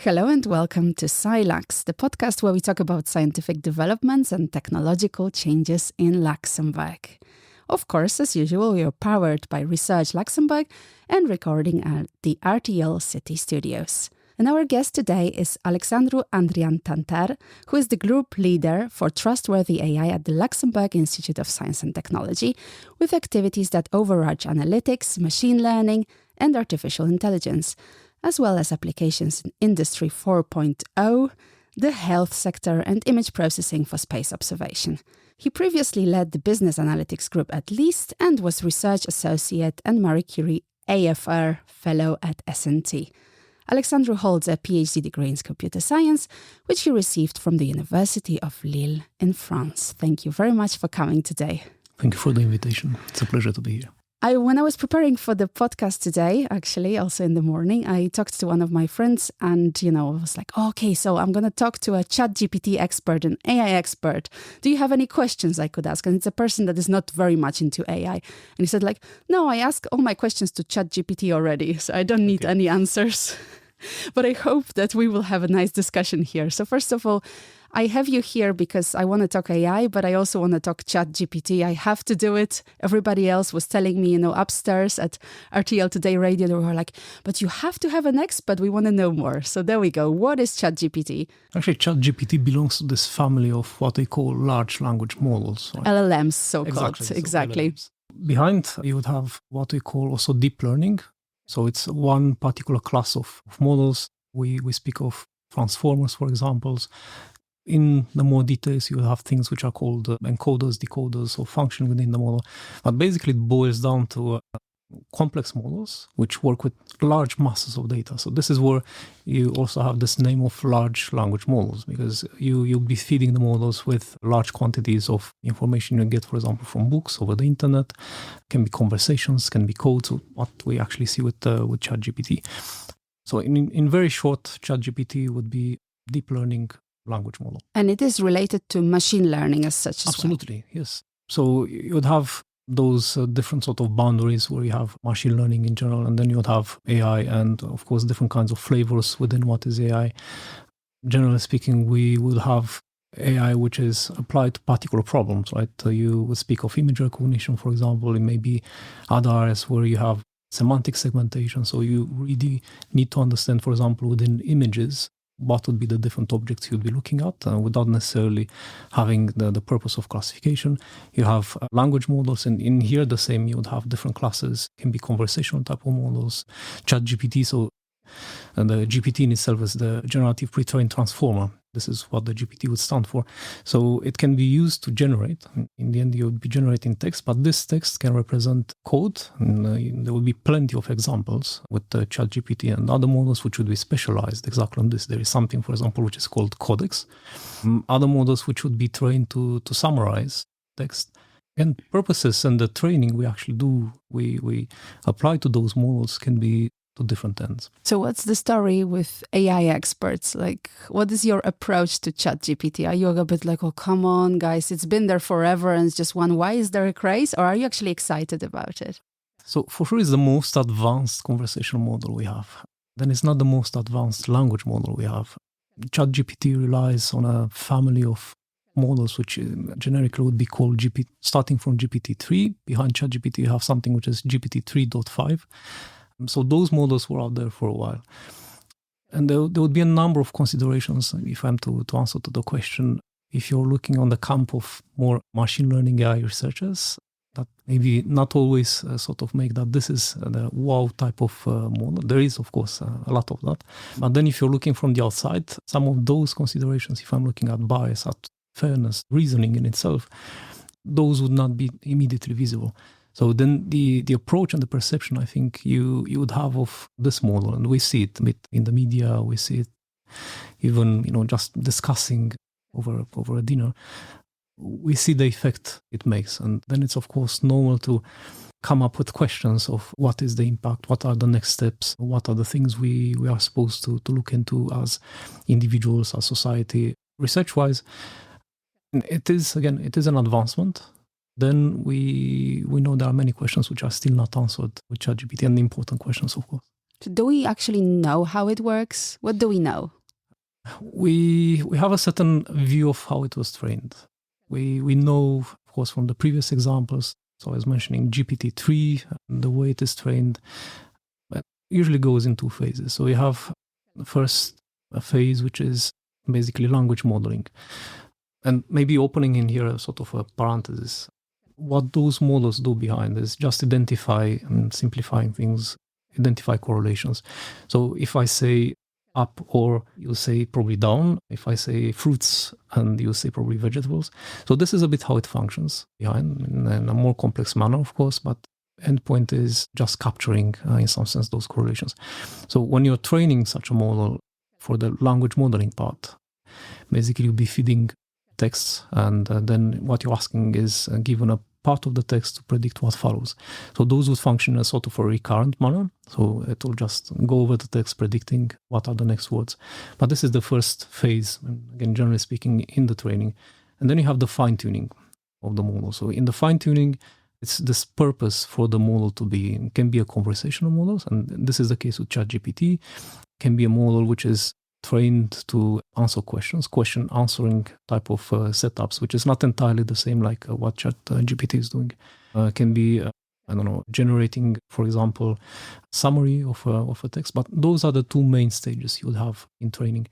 Hello and welcome to SciLux, the podcast where we talk about scientific developments and technological changes in Luxembourg. Of course, as usual, we are powered by Research Luxembourg and recording at the RTL City Studios. And our guest today is Alexandru-Adrian Tantar, who is the group leader for Trustworthy AI at the Luxembourg Institute of Science and Technology, with activities that overarch analytics, machine learning, and artificial intelligence, as well as applications in Industry 4.0, the health sector, and image processing for space observation. He previously led the business analytics group at LEAST and was research associate and Marie Curie AFR fellow at SNT. Alexandru holds a PhD degree in computer science, which he received from the University of Lille in France. Thank you very much for coming today. Thank you for the invitation. It's a pleasure to be here. When I was preparing for the podcast today, actually, also in the morning, I talked to one of my friends and, I was like, okay, so I'm going to talk to a ChatGPT expert, an AI expert. Do you have any questions I could ask? And it's a person that is not very much into AI. And he said no, I asked all my questions to ChatGPT already, so I don't need any answers. But I hope that we will have a nice discussion here. So first of all, I have you here because I want to talk AI, but I also want to talk ChatGPT. I have to do it. Everybody else was telling me, upstairs at RTL Today Radio, they were like, but you have to have an expert. We want to know more. So there we go. What is ChatGPT? Actually, ChatGPT belongs to this family of what they call large language models. Right? LLMs, so-called. Exactly. LLMs. Behind, you would have what we call also deep learning. So it's one particular class of models. We speak of transformers, for example. In the more details, you have things which are called encoders, decoders, or function within the model. But basically, it boils down to complex models which work with large masses of data. So this is where you also have this name of large language models, because you'll be feeding the models with large quantities of information you get, for example, from books over the internet. It can be conversations, can be code, so what we actually see with ChatGPT. So in very short, ChatGPT would be deep learning language model. And it is related to machine learning as such as Absolutely, yes. So you would have those different sort of boundaries where you have machine learning in general, and then you would have AI and, of course, different kinds of flavors within what is AI. Generally speaking, we would have AI which is applied to particular problems, right? So you would speak of image recognition, for example. It may be other areas where you have semantic segmentation. So you really need to understand, for example, within images, what would be the different objects you'd be looking at without necessarily having the purpose of classification. You have language models, and in here the same, you would have different classes. It can be conversational type of models, ChatGPT. And the GPT in itself is the generative pre-trained transformer. This is what the GPT would stand for. So it can be used to generate. In the end, you would be generating text, but this text can represent code. And there will be plenty of examples with the ChatGPT and other models which would be specialized exactly on this. There is something, for example, which is called codex. Other models which would be trained to summarize text. And purposes and the training we actually do, we apply to those models can be to different ends. So what's the story with AI experts? What is your approach to ChatGPT? Are you a bit oh, come on, guys, it's been there forever and it's just why is there a craze? Or are you actually excited about it? So for sure, it's the most advanced conversational model we have. Then it's not the most advanced language model we have. ChatGPT relies on a family of models which generically would be called GPT, starting from GPT-3. Behind ChatGPT, you have something which is GPT 3.5. So those models were out there for a while. And there would be a number of considerations, if I'm to answer to the question. If you're looking on the camp of more machine learning AI researchers, that maybe not always sort of make that this is the wow type of model. There is, of course, a lot of that. But then if you're looking from the outside, some of those considerations, if I'm looking at bias, at fairness, reasoning in itself, those would not be immediately visible. So then the approach and the perception, I think, you would have of this model, and we see it in the media, we see it even, just discussing over a dinner, we see the effect it makes. And then it's, of course, normal to come up with questions of what is the impact, what are the next steps, what are the things we are supposed to look into as individuals, as society. Research-wise, it is an advancement. Then we know there are many questions which are still not answered with ChatGPT, and important questions, of course. So do we actually know how it works? What do we know? We have a certain view of how it was trained. We know, of course, from the previous examples. So I was mentioning GPT-3, the way it is trained. It usually goes in two phases. So you have first a phase which is basically language modeling. And maybe opening in here a sort of a parenthesis. What those models do behind is just identify and simplifying things, identify correlations. So if I say up, or you'll say probably down. If I say fruits, and you'll say probably vegetables. So this is a bit how it functions behind, in a more complex manner, of course, but endpoint is just capturing, in some sense, those correlations. So when you're training such a model for the language modeling part, basically you'll be feeding texts, and then what you're asking is given a part of the text to predict what follows. So those would function in a sort of a recurrent manner. So it will just go over the text predicting what are the next words. But this is the first phase, again, generally speaking, in the training. And then you have the fine-tuning of the model. So in the fine-tuning, it's this purpose for the model to be, can be a conversational model. And this is the case with ChatGPT. Can be a model which is trained to answer questions, question answering type of setups, which is not entirely the same like what ChatGPT is doing. Can be, generating, for example, summary of a text. But those are the two main stages you would have in training.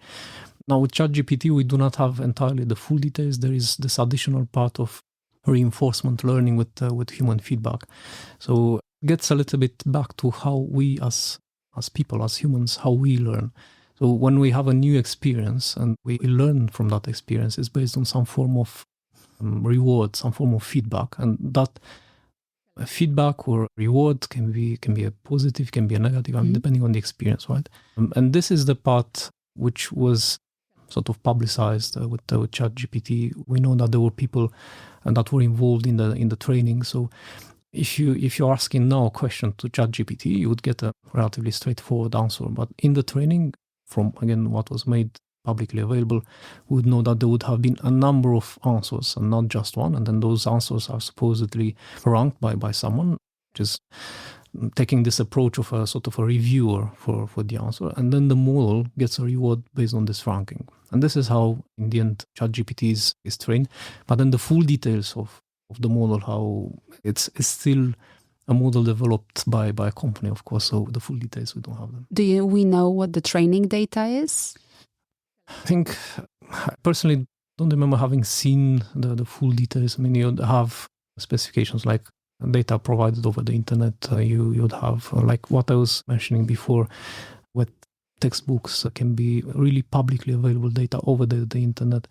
Now with ChatGPT, we do not have entirely the full details. There is this additional part of reinforcement learning with human feedback. So it gets a little bit back to how we as people, as humans, how we learn. So when we have a new experience and we learn from that experience, it's based on some form of reward, some form of feedback. And that feedback or reward can be a positive, can be a negative, depending on the experience, right? And this is the part which was sort of publicized with ChatGPT. We know that there were people that were involved in the training. So if you're asking now a question to ChatGPT, you would get a relatively straightforward answer. But in the training, from, again, what was made publicly available, we would know that there would have been a number of answers and not just one. And then those answers are supposedly ranked by someone, which is taking this approach of a sort of a reviewer for the answer. And then the model gets a reward based on this ranking. And this is how, in the end, ChatGPT is trained. But then the full details of the model, how it's still a model developed by a company, of course, so the full details, we don't have them. We know what the training data is? I think, I personally don't remember having seen the full details. I mean, you'd have specifications like data provided over the internet. You'd have, like what I was mentioning before, with textbooks can be really publicly available data over the internet.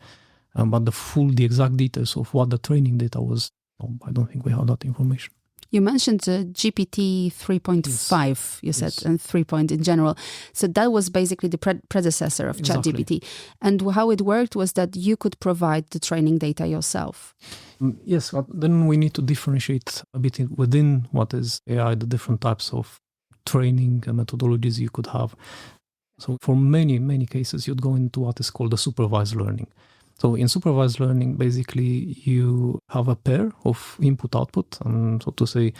But the exact details of what the training data was, I don't think we have that information. You mentioned GPT 3.5, yes. You said, yes. And 3 in general. So that was basically the predecessor of ChatGPT. And how it worked was that you could provide the training data yourself. Yes, but then we need to differentiate a bit within what is AI, the different types of training methodologies you could have. So for many, many cases, you'd go into what is called the supervised learning. So in supervised learning, basically, you have a pair of input-output. And so to say,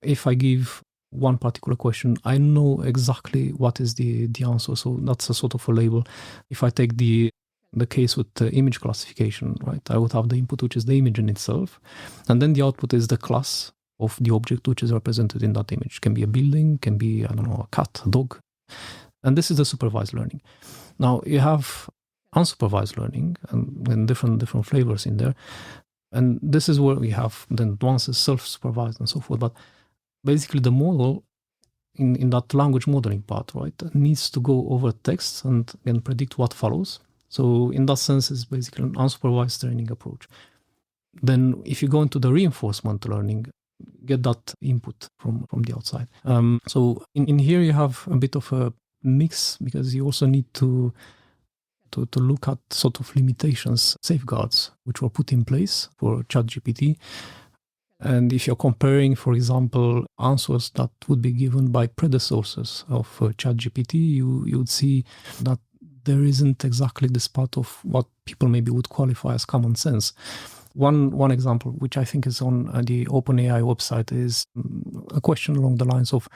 if I give one particular question, I know exactly what is the answer. So that's a sort of a label. If I take the case with the image classification, right, I would have the input, which is the image in itself. And then the output is the class of the object which is represented in that image. It can be a building, can be, a cat, a dog. And this is the supervised learning. Now, you have unsupervised learning and different flavors in there. And this is where we have then advances, self-supervised and so forth. But basically the model in that language modeling part, right, needs to go over text and predict what follows. So in that sense, it's basically an unsupervised training approach. Then if you go into the reinforcement learning, get that input from the outside. So in here you have a bit of a mix, because you also need to look at sort of limitations, safeguards, which were put in place for ChatGPT. And if you're comparing, for example, answers that would be given by predecessors of ChatGPT, you would see that there isn't exactly this part of what people maybe would qualify as common sense. One example, which I think is on the OpenAI website, is a question along the lines of,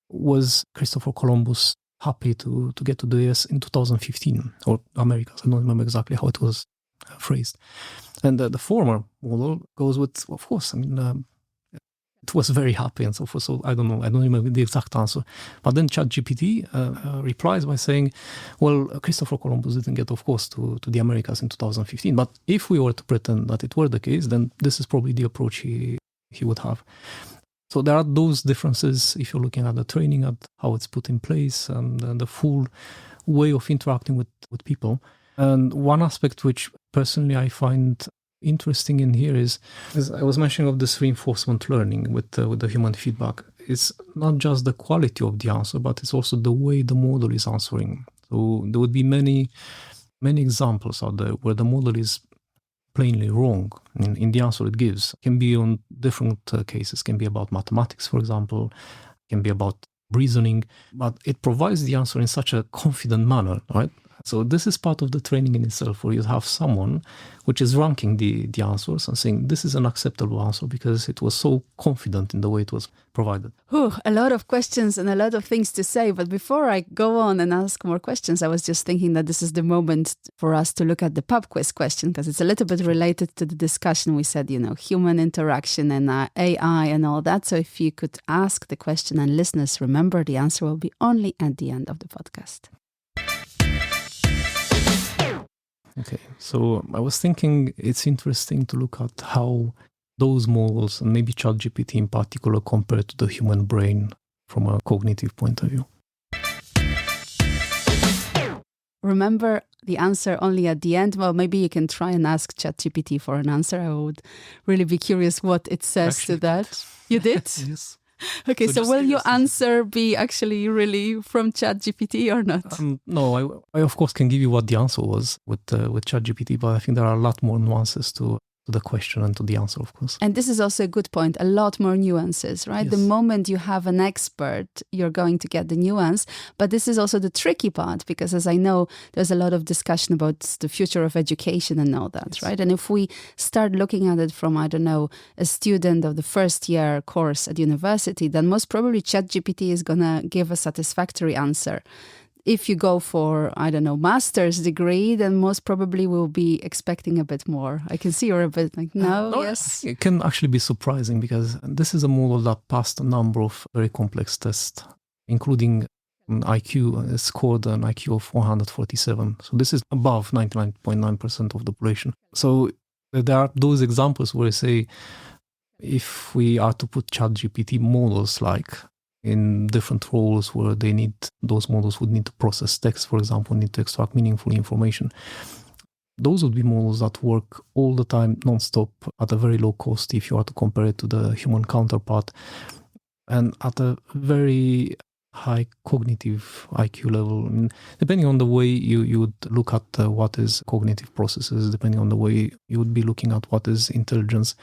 was Christopher Columbus happy to get to the US in 2015, or Americas? I don't remember exactly how it was phrased. And the former model goes with, of course, it was very happy and so forth. So I don't know. I don't remember the exact answer. But then ChatGPT replies by saying, well, Christopher Columbus didn't get, of course, to the Americas in 2015. But if we were to pretend that it were the case, then this is probably the approach he would have. So there are those differences if you're looking at the training, at how it's put in place, and the full way of interacting with people. And one aspect which personally I find interesting in here is, as I was mentioning, of this reinforcement learning with the human feedback. It's not just the quality of the answer, but it's also the way the model is answering. So there would be many examples out there where the model is plainly wrong in the answer it gives. It can be on different cases. It can be about mathematics, for example. It can be about reasoning, but it provides the answer in such a confident manner, right? So this is part of the training in itself, where you have someone which is ranking the answers and saying this is an acceptable answer because it was so confident in the way it was provided. A lot of questions and a lot of things to say. But before I go on and ask more questions, I was just thinking that this is the moment for us to look at the pub quiz question, because it's a little bit related to the discussion we said, human interaction and AI and all that. So if you could ask the question, and listeners, remember, the answer will be only at the end of the podcast. Okay, so I was thinking it's interesting to look at how those models, and maybe ChatGPT in particular, compare to the human brain from a cognitive point of view. Remember the answer only at the end. Well, maybe you can try and ask ChatGPT for an answer. I would really be curious what it says to that. You did? Yes. Okay, so will your answer be actually really from ChatGPT or not? No, I of course can give you what the answer was with ChatGPT, but I think there are a lot more nuances to the question and to the answer, of course. And this is also a good point, a lot more nuances, right? Yes. The moment you have an expert, you're going to get the nuance. But this is also the tricky part, because as I know, there's a lot of discussion about the future of education and all that, yes, right? And if we start looking at it from, a student of the first year course at university, then most probably ChatGPT is going to give a satisfactory answer. If you go for, master's degree, then most probably we'll be expecting a bit more. I can see you're a bit like, no, yes. It can actually be surprising, because this is a model that passed a number of very complex tests, including an IQ. It scored an IQ of 147. So this is above 99.9% of the population. So there are those examples where I say, if we are to put ChatGPT models in different roles where those models would need to process text, for example, need to extract meaningful information. Those would be models that work all the time, non-stop, at a very low cost if you are to compare it to the human counterpart, and at a very high cognitive IQ level. Depending on the way you would look at what is cognitive processes, depending on the way you would be looking at what is intelligence.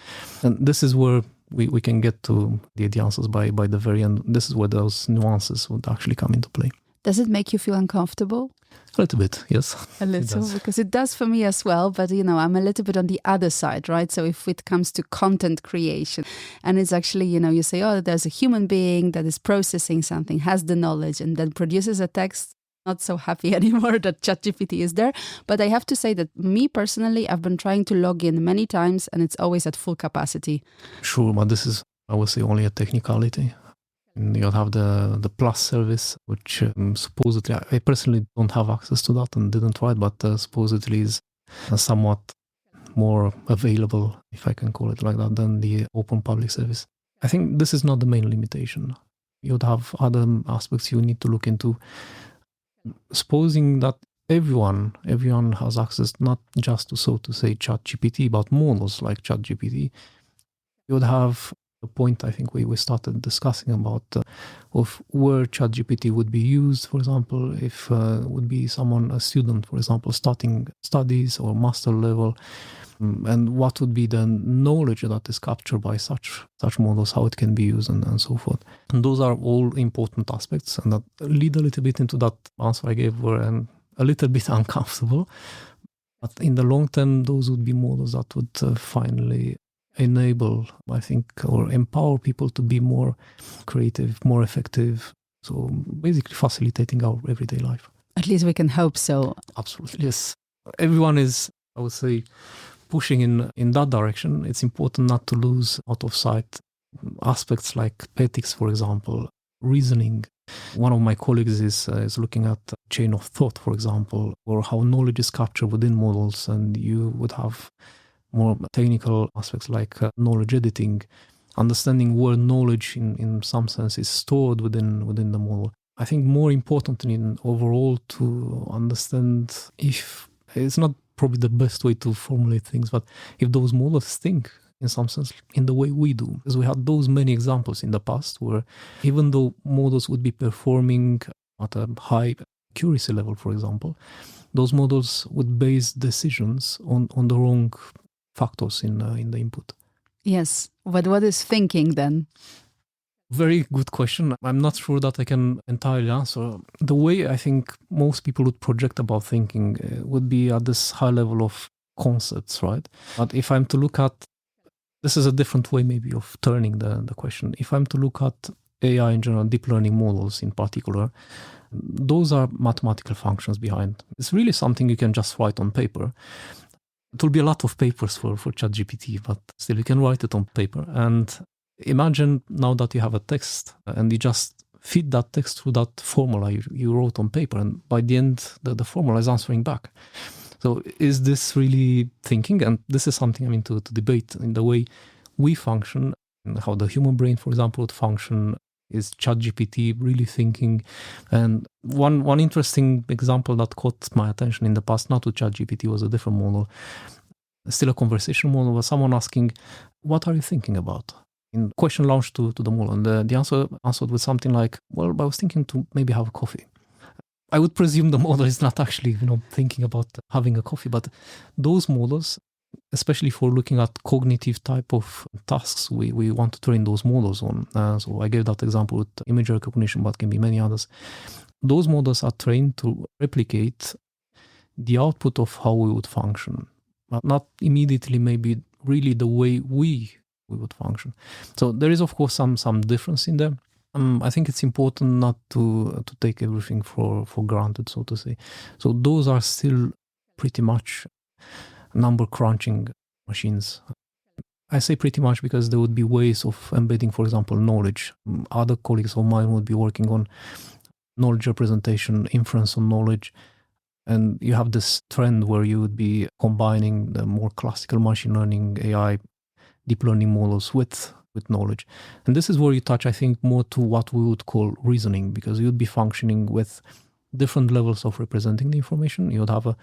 And this is where we can get to the answers by the very end. This is where those nuances would actually come into play. Does it make you feel uncomfortable? A little bit, yes. A little, because it does for me as well. But, I'm a little bit on the other side, right? So if it comes to content creation, and it's actually, you say, oh, there's a human being that is processing something, has the knowledge, and then produces a text. Not so happy anymore that ChatGPT is there. But I have to say that me personally, I've been trying to log in many times and it's always at full capacity. Sure, but this is, I would say, only a technicality. And you'll have the Plus service, which supposedly, I personally don't have access to that and didn't try it, but supposedly is somewhat more available, if I can call it like that, than the open public service. I think this is not the main limitation. You'd have other aspects you need to look into. Supposing that everyone has access not just to, so to say, ChatGPT, but models like ChatGPT, you would have a point I think we started discussing about of where ChatGPT would be used. For example, if would be a student, for example, starting studies or master level, and what would be the knowledge that is captured by such models, how it can be used, and so forth. And those are all important aspects, and that lead a little bit into that answer I gave, where I'm a little bit uncomfortable. But in the long term, those would be models that would finally enable, I think, or empower people to be more creative, more effective, So basically facilitating our everyday life. At least we can hope so. Absolutely, yes. Everyone is, I would say, pushing in that direction. It's important not to lose out of sight aspects like ethics, for example, reasoning. One of my colleagues is looking at chain of thought, for example, or how knowledge is captured within models, and you would have more technical aspects like knowledge editing, understanding where knowledge in some sense is stored within the model. I think more importantly overall to understand if it's not probably the best way to formulate things, but if those models think in some sense in the way we do. Because we had those many examples in the past where even though models would be performing at a high accuracy level, for example, those models would base decisions on the wrong factors in the input. Yes, but what is thinking then? Very good question. I'm not sure that I can entirely answer. The way I think most people would project about thinking would be at this high level of concepts, right? But if I'm to look at, this is a different way maybe of turning the question. If I'm to look at AI in general, deep learning models in particular, those are mathematical functions behind. It's really something you can just write on paper. It will be a lot of papers for ChatGPT, but still you can write it on paper. And imagine now that you have a text and you just feed that text through that formula you wrote on paper, and by the end the formula is answering back. So is this really thinking? And this is something to debate in the way we function, and how the human brain, for example, would function. Is ChatGPT really thinking? And one interesting example that caught my attention in the past, not with ChatGPT, was a different model, still a conversational model, was someone asking, what are you thinking about? In question launched to the model, and the answer answered with something like, well, I was thinking to maybe have a coffee. I would presume the model is not actually thinking about having a coffee, but those models, especially for looking at cognitive type of tasks, we want to train those models on. So I gave that example with image recognition, but can be many others. Those models are trained to replicate the output of how we would function, but not immediately maybe really the way we would function. So there is, of course, some difference in there. I think it's important not to take everything for granted, so to say. So those are still pretty much number crunching machines. I say pretty much because there would be ways of embedding, for example, knowledge. Other colleagues of mine would be working on knowledge representation, inference on knowledge. And you have this trend where you would be combining the more classical machine learning, AI, deep learning models with knowledge. And this is where you touch, I think, more to what we would call reasoning, because you'd be functioning with different levels of representing the information. You would have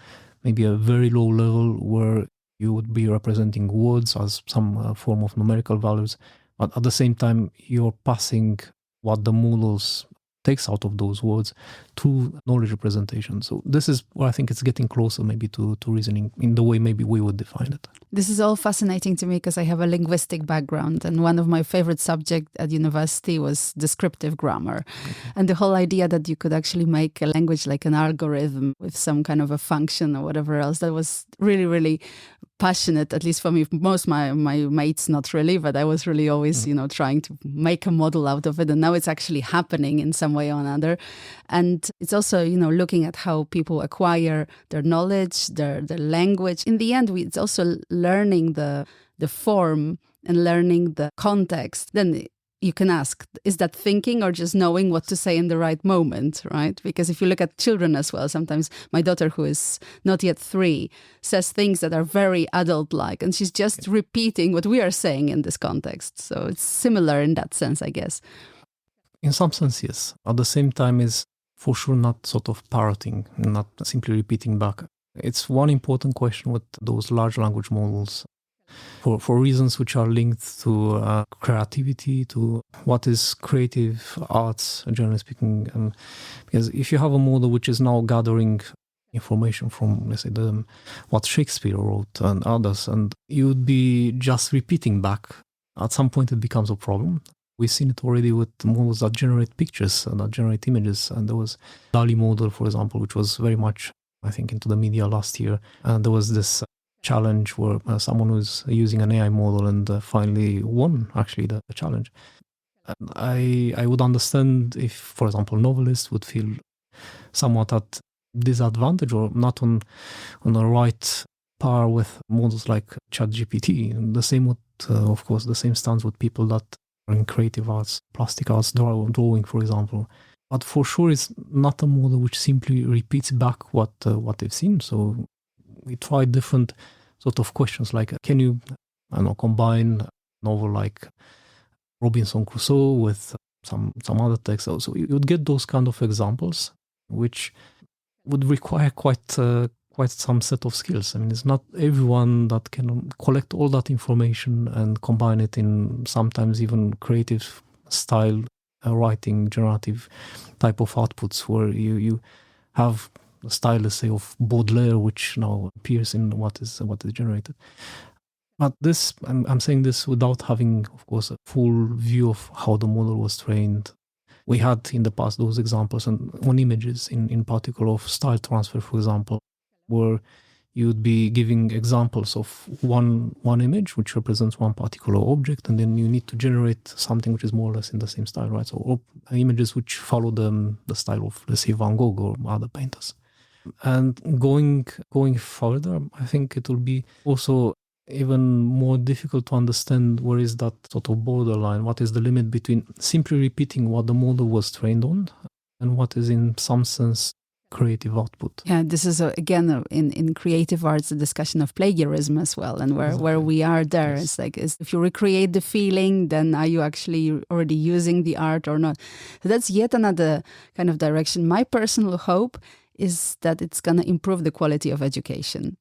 maybe a very low level where you would be representing words as some form of numerical values, but at the same time, you're passing what the models takes out of those words to knowledge representation. So this is where I think it's getting closer maybe to reasoning in the way maybe we would define it. This is all fascinating to me because I have a linguistic background, and one of my favorite subjects at university was descriptive grammar. And the whole idea that you could actually make a language like an algorithm with some kind of a function or whatever else, that was really, really passionate, at least for me. Most my mates, not really, but I was really always, trying to make a model out of it. And now it's actually happening in some way or another. And it's also, looking at how people acquire their knowledge, their language. In the end, it's also learning the form and learning the context. Then you can ask, is that thinking or just knowing what to say in the right moment, right? Because if you look at children as well, sometimes my daughter, who is not yet 3, says things that are very adult-like, and she's just repeating what we are saying in this context. So it's similar in that sense, I guess. In some sense, yes. At the same time, is for sure not sort of parroting, not simply repeating back. It's one important question with those large language models, for reasons which are linked to creativity, to what is creative arts, generally speaking. Because if you have a model which is now gathering information from, let's say, what Shakespeare wrote and others, and you would be just repeating back, at some point it becomes a problem. We've seen it already with models that generate pictures and that generate images. And there was DALL-E model, for example, which was very much, I think, into the media last year. And there was this challenge where someone was using an AI model and finally won, actually, the challenge. I would understand if, for example, novelists would feel somewhat at disadvantage or not on the right par with models like ChatGPT. And the same with, of course, the same stands with people that are in creative arts, plastic arts, drawing, for example. But for sure, it's not a model which simply repeats back what they've seen. So we tried different sort of questions like, can you, combine a novel like Robinson Crusoe with some other text? So you would get those kind of examples, which would require quite some set of skills. I mean, it's not everyone that can collect all that information and combine it in sometimes even creative style writing, generative type of outputs where you have the style, let's say, of Baudelaire, which now appears in what is generated. But this, I'm saying this without having, of course, a full view of how the model was trained. We had in the past those examples and on images in particular of style transfer, for example, where you'd be giving examples of one image which represents one particular object, and then you need to generate something which is more or less in the same style, right? So images which follow the style of, let's say, Van Gogh or other painters. And going further, I think it will be also even more difficult to understand where is that sort of borderline, what is the limit between simply repeating what the model was trained on and what is in some sense creative output. Yeah, this is again in creative arts a discussion of plagiarism as well, and where we are there. Yes. It's like, if you recreate the feeling, then are you actually already using the art or not? So that's yet another kind of direction. My personal hope is that it's going to improve the quality of education.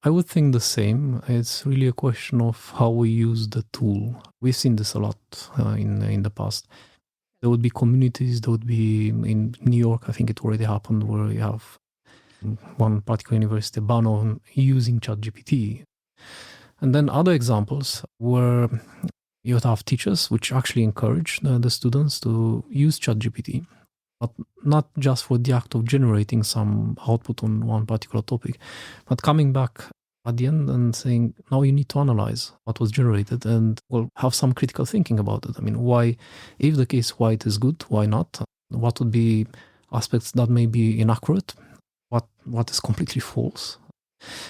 I would think the same. It's really a question of how we use the tool. We've seen this a lot in the past. There would be communities, there would be in New York, I think it already happened, where you have one particular university, Bano, using ChatGPT. And then other examples where you would have teachers which actually encourage the students to use ChatGPT, but not just for the act of generating some output on one particular topic, but coming back at the end and saying, now you need to analyze what was generated and have some critical thinking about it. I mean, why, if the case, why it is good, why not? What would be aspects that may be inaccurate? What is completely false?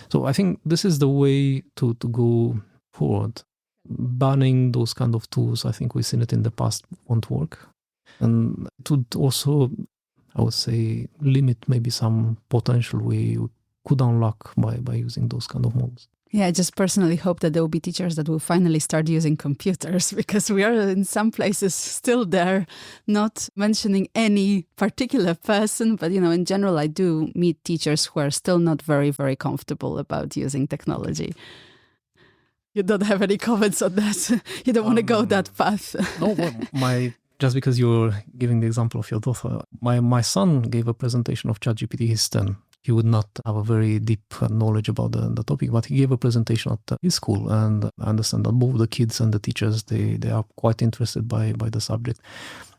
So I think this is the way to go forward. Banning those kind of tools, I think we've seen it in the past, won't work. And it would also, I would say, limit maybe some potential we could unlock by using those kind of models. Yeah, I just personally hope that there will be teachers that will finally start using computers, because we are in some places still there, not mentioning any particular person, but in general, I do meet teachers who are still not very, very comfortable about using technology. You don't have any comments on that? You don't want to go that path? No, just because you're giving the example of your daughter, my son gave a presentation of ChatGPT. He's 10. He would not have a very deep knowledge about the topic, but he gave a presentation at his school, and I understand that both the kids and the teachers, they are quite interested by the subject.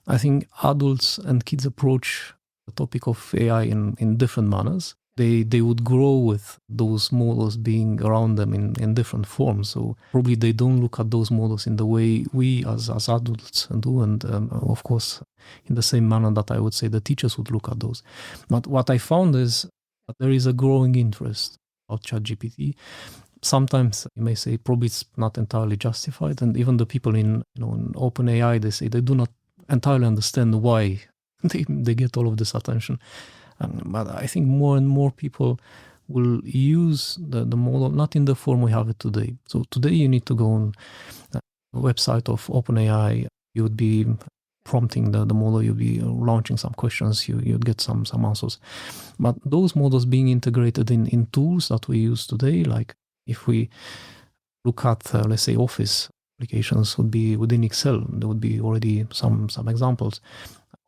I think adults and kids approach the topic of AI in different manners. They would grow with those models being around them in different forms. So probably they don't look at those models in the way we as adults do. And of course, in the same manner that I would say the teachers would look at those. But what I found is that there is a growing interest of ChatGPT. Sometimes you may say probably it's not entirely justified. And even the people in OpenAI, they say they do not entirely understand why they get all of this attention. But I think more and more people will use the model, not in the form we have it today. So today you need to go on the website of OpenAI. You would be prompting the model, you'd be launching some questions, you'd get some answers. But those models being integrated in tools that we use today, like if we look at, let's say, Office applications, would be within Excel, there would be already some examples.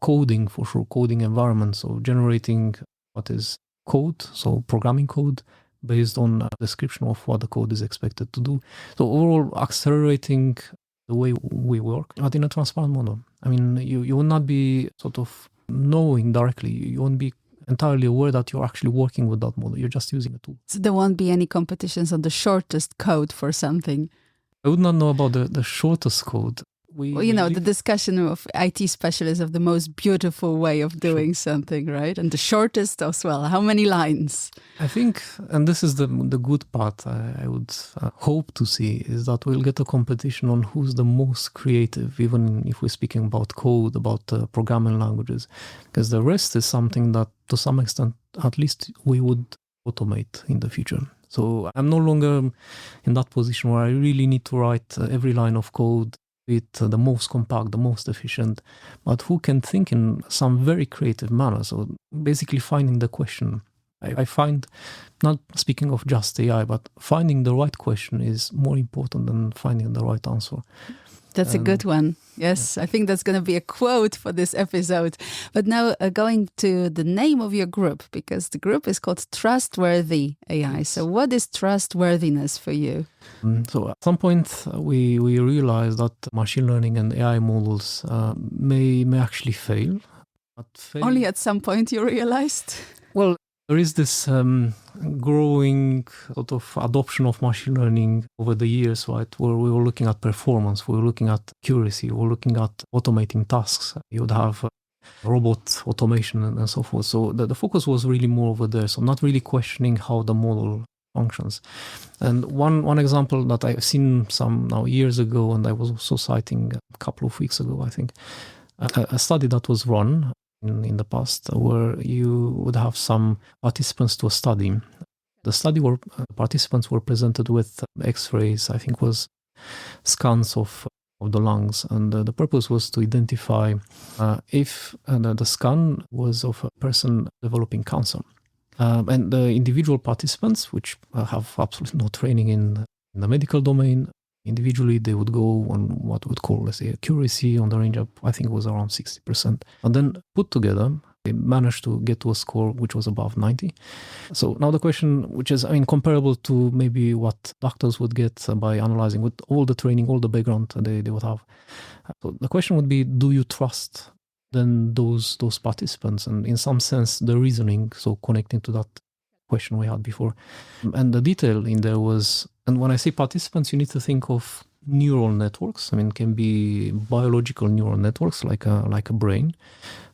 Coding, for sure, coding environments, so generating what is code, so programming code based on a description of what the code is expected to do. So overall, accelerating the way we work, but in a transparent model. I mean, you will not be sort of knowing directly, you won't be entirely aware that you're actually working with that model, you're just using a tool. So there won't be any competitions on the shortest code for something? I would not know about the shortest code. the discussion of IT specialists of the most beautiful way of doing something, right? And the shortest as well. How many lines? I think, and this is the good part I would hope to see, is that we'll get a competition on who's the most creative, even if we're speaking about code, about programming languages, because the rest is something that to some extent, at least we would automate in the future. So I'm no longer in that position where I really need to write every line of code with the most compact, the most efficient, but who can think in some very creative manner. So basically finding the question. I find, not speaking of just AI, but finding the right question is more important than finding the right answer. That's a good one. Yes, I think that's going to be a quote for this episode. But now going to the name of your group, because the group is called Trustworthy AI. So what is trustworthiness for you? So at some point we realized that machine learning and AI models may actually fail. Only at some point you realized? Well, there is this growing sort of adoption of machine learning over the years, right? Where we were looking at performance, we were looking at accuracy, we were looking at automating tasks. You would have robot automation and so forth. So the focus was really more over there. So not really questioning how the model functions. And one example that I've seen some now years ago, and I was also citing a couple of weeks ago, I think, a study that was run in the past where you would have some participants to a study. The study where participants were presented with x-rays, I think was scans of the lungs, and the purpose was to identify if the scan was of a person developing cancer. And the individual participants, which have absolutely no training in the medical domain, individually they would go on what we would call, let's say, accuracy on the range of, I think it was around 60%. And then put together, they managed to get to a score which was above 90. So now the question, which is, comparable to maybe what doctors would get by analyzing with all the training, all the background they would have. So the question would be, do you trust then those participants? And in some sense, the reasoning, so connecting to that question we had before. And the detail in there was, and when I say participants, you need to think of neural networks. Can be biological neural networks like a brain,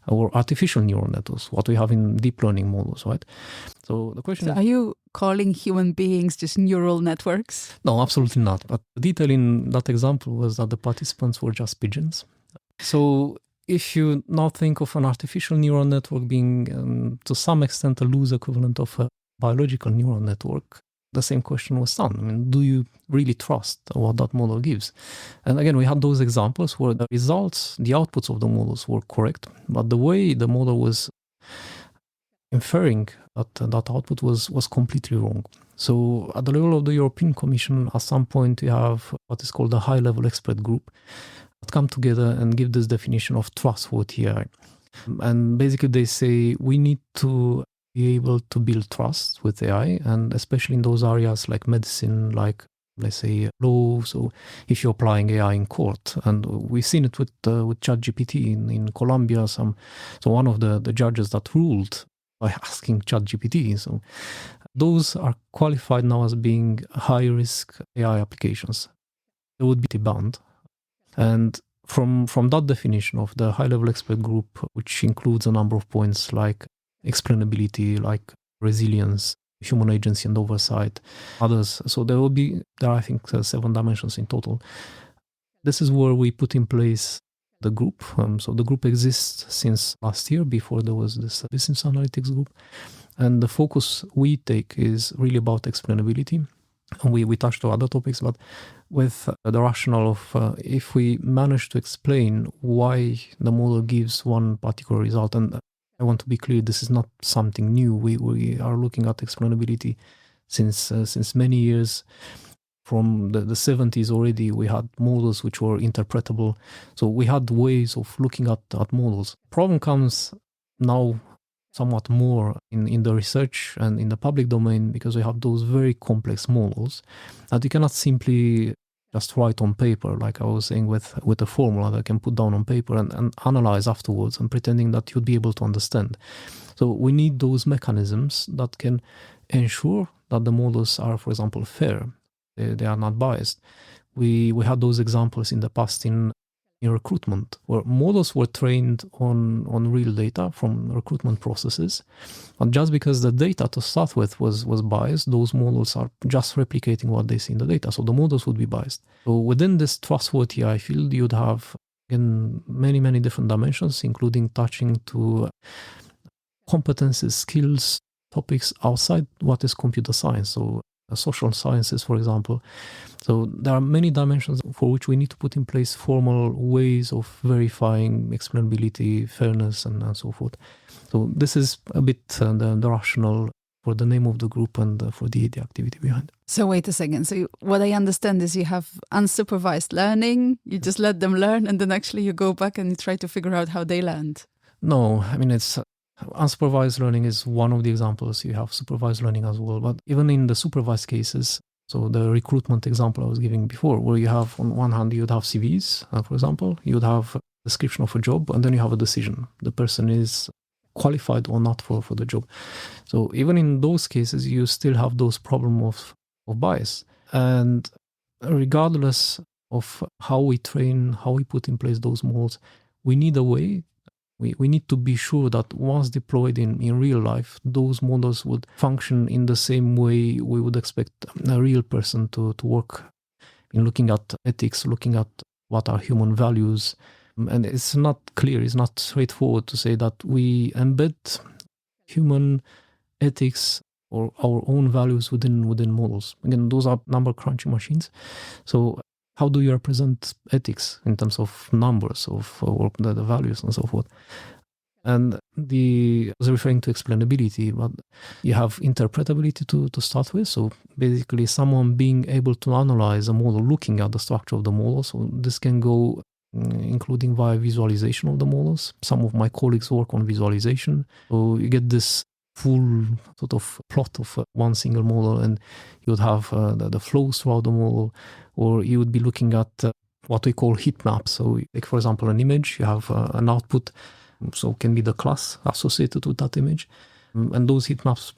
or artificial neural networks, what we have in deep learning models, right? So the question is, are you calling human beings just neural networks? No, absolutely not. But the detail in that example was that the participants were just pigeons. So if you now think of an artificial neural network being to some extent a loose equivalent of a biological neural network, the same question was done. Do you really trust what that model gives? And again, we had those examples where the results, the outputs of the models were correct, but the way the model was inferring that output was completely wrong. So at the level of the European Commission, at some point you have what is called a high-level expert group that come together and give this definition of trustworthy AI. And basically they say we need to be able to build trust with AI, and especially in those areas like medicine, like, let's say, law. So if you're applying AI in court, and we've seen it with ChatGPT in Colombia, so one of the judges that ruled by asking ChatGPT. So those are qualified now as being high-risk AI applications. They would be banned. And from that definition of the high-level expert group, which includes a number of points like explainability, like resilience, human agency and oversight, others. So there are, I think, 7 dimensions in total. This is where we put in place the group. So the group exists since last year, before there was this business analytics group. And the focus we take is really about explainability. And we touched on other topics, but with the rationale of if we manage to explain why the model gives one particular result, and I want to be clear, this is not something new. We are looking at explainability since many years. From the 70s already, we had models which were interpretable. So we had ways of looking at models. Problem comes now somewhat more in the research and in the public domain, because we have those very complex models that you cannot simply just write on paper, like I was saying, with a formula that I can put down on paper and analyze afterwards, and pretending that you'd be able to understand. So we need those mechanisms that can ensure that the models are, for example, fair. They are not biased. We had those examples in the past in in recruitment, where models were trained on real data from recruitment processes. And just because the data to start with was biased, those models are just replicating what they see in the data. So the models would be biased. So within this trustworthy AI field, you'd have, again, many, many different dimensions, including touching to competences, skills, topics outside what is computer science. So social sciences, for example. So there are many dimensions for which we need to put in place formal ways of verifying explainability, fairness, and so forth. So this is a bit the rationale for the name of the group and for the activity behind. So wait a second. So what I understand is you have unsupervised learning. You just let them learn, and then actually you go back and you try to figure out how they learned. No, I mean, it's unsupervised learning is one of the examples. You have supervised learning as well. But even in the supervised cases, so the recruitment example I was giving before, where you have, on one hand, you'd have CVs, for example, you'd have a description of a job, and then you have a decision. The person is qualified or not for the job. So even in those cases, you still have those problems of bias. And regardless of how we train, how we put in place those models, we need a way. We need to be sure that once deployed in real life, those models would function in the same way we would expect a real person to work, in looking at ethics, looking at what are human values. And it's not clear, it's not straightforward to say that we embed human ethics or our own values within models. Again, those are number crunching machines. So how do you represent ethics in terms of numbers or the values and so forth? And I was referring to explainability, but you have interpretability to start with. So basically someone being able to analyze a model, looking at the structure of the model. So this can go including via visualization of the models. Some of my colleagues work on visualization. So you get this full sort of plot of one single model, and you would have the flows throughout the model, or you would be looking at what we call heat maps. So like, for example, an image, you have an output, so it can be the class associated with that image. And those heat maps,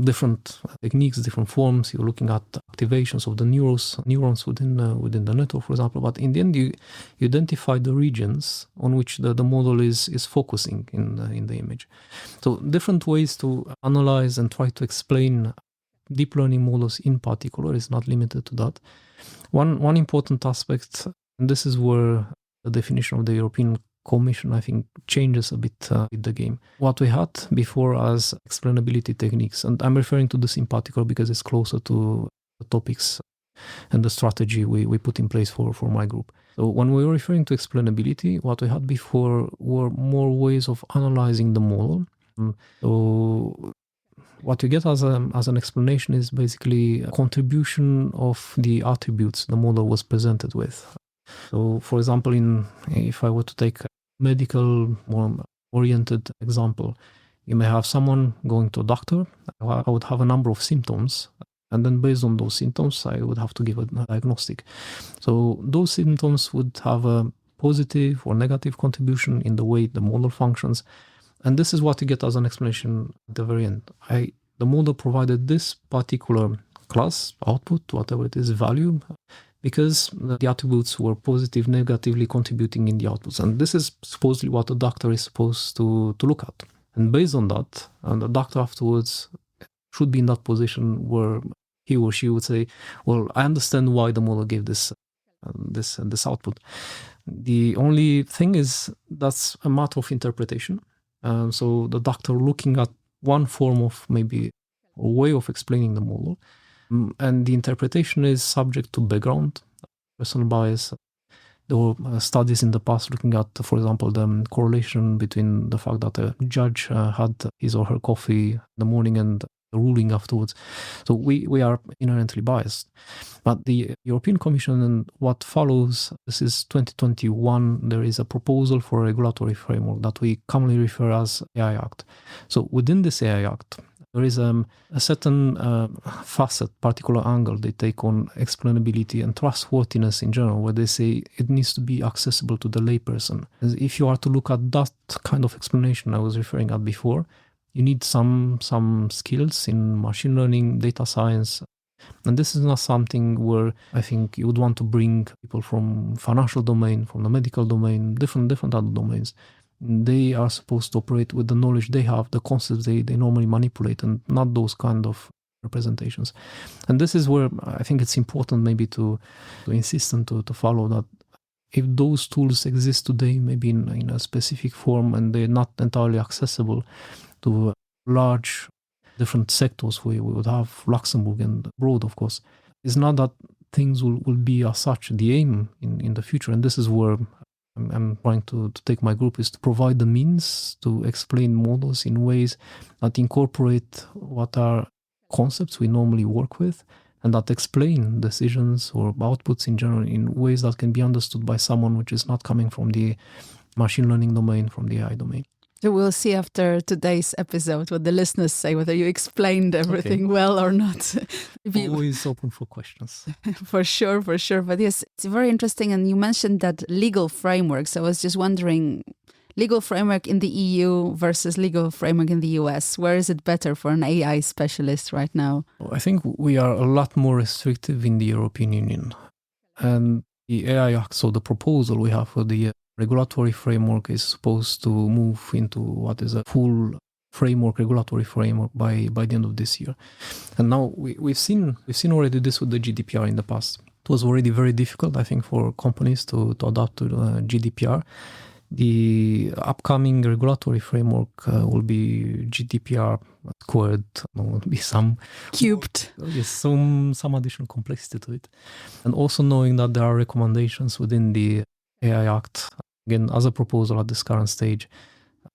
different techniques, different forms. You're looking at activations of the neurons within the network, for example. But in the end, you identify the regions on which the model is focusing in the image. So different ways to analyze and try to explain deep learning models in particular is not limited to that. One important aspect, and this is where the definition of the European Commission, I think, changes a bit with the game. What we had before as explainability techniques, and I'm referring to this in particular because it's closer to the topics and the strategy we put in place for my group. So when we were referring to explainability, what we had before were more ways of analyzing the model. So what you get as an explanation is basically a contribution of the attributes the model was presented with. So, for example, if I were to take a medical more oriented example, you may have someone going to a doctor. I would have a number of symptoms, and then based on those symptoms, I would have to give a diagnostic. So those symptoms would have a positive or negative contribution in the way the model functions. And this is what you get as an explanation at the very end. The model provided this particular class, output, whatever it is, value, because the attributes were positive, negatively contributing in the outputs. And this is supposedly what the doctor is supposed to look at. And based on that, the doctor afterwards should be in that position where he or she would say, well, I understand why the model gave this output. The only thing is that's a matter of interpretation. So the doctor looking at one form of maybe a way of explaining the model, and the interpretation is subject to background, personal bias. There were studies in the past looking at, for example, the correlation between the fact that a judge had his or her coffee in the morning and the ruling afterwards. So we are inherently biased. But the European Commission and what follows, this is 2021, there is a proposal for a regulatory framework that we commonly refer as AI Act. So within this AI Act, there is a certain facet, particular angle they take on explainability and trustworthiness in general, where they say it needs to be accessible to the layperson. If you are to look at that kind of explanation I was referring at before, you need some skills in machine learning, data science, And this is not something where I think you would want to bring people from financial domain, from the medical domain, different other domains. They are supposed to operate with the knowledge they have, the concepts they normally manipulate, and not those kind of representations. And this is where I think it's important maybe to insist and to follow that if those tools exist today, maybe in a specific form, and they're not entirely accessible to large different sectors, we would have Luxembourg and abroad, of course. It's not that things will be as such the aim in the future. And this is where I'm trying to take my group, is to provide the means to explain models in ways that incorporate what are concepts we normally work with, and that explain decisions or outputs in general in ways that can be understood by someone which is not coming from the machine learning domain, from the AI domain. So we'll see after today's episode what the listeners say, whether you explained everything well or not. Always open for questions. For sure. But yes, it's very interesting. And you mentioned that legal frameworks. I was just wondering, legal framework in the EU versus legal framework in the US, where is it better for an AI specialist right now? I think we are a lot more restrictive in the European Union. And the AI Act, so the proposal we have for the regulatory framework, is supposed to move into what is a full framework, regulatory framework by the end of this year. And now we've seen already this with the GDPR in the past. It was already very difficult, I think, for companies to adapt to the GDPR. The upcoming regulatory framework will be GDPR squared. Will be some cubed. Yes, some additional complexity to it, and also knowing that there are recommendations within the AI Act. Again, as a proposal at this current stage,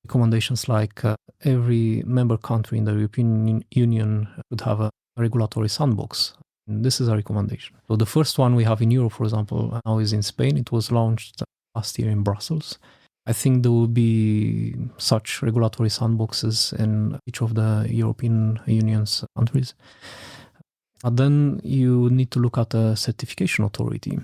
recommendations like every member country in the European Union would have a regulatory sandbox. And this is a recommendation. So the first one we have in Europe, for example, now is in Spain. It was launched last year in Brussels. I think there will be such regulatory sandboxes in each of the European Union's countries. And then you need to look at a certification authority.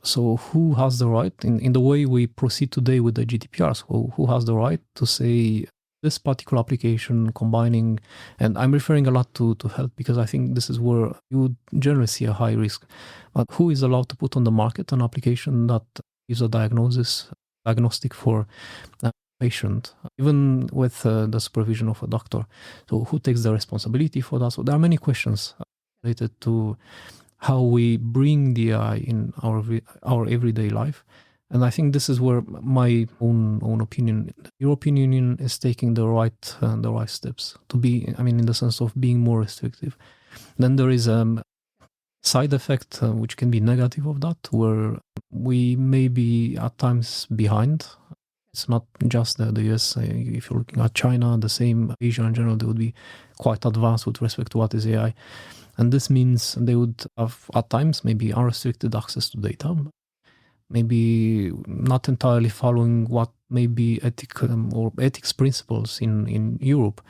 So who has the right, in the way we proceed today with the GDPR, so who has the right to say this particular application combining, and I'm referring a lot to health because I think this is where you would generally see a high risk. But who is allowed to put on the market an application that gives a diagnostic for a patient, even with the supervision of a doctor? So who takes the responsibility for that? So there are many questions related to how we bring the AI in our everyday life. And I think this is where my own opinion, the European Union is taking the right steps to be, in the sense of being more restrictive. Then there is a side effect which can be negative of that, where we may be at times behind. It's not just the US. If you're looking at China, the same, Asia in general, they would be quite advanced with respect to what is AI. And this means they would have at times maybe unrestricted access to data, maybe not entirely following what may be ethics principles in Europe.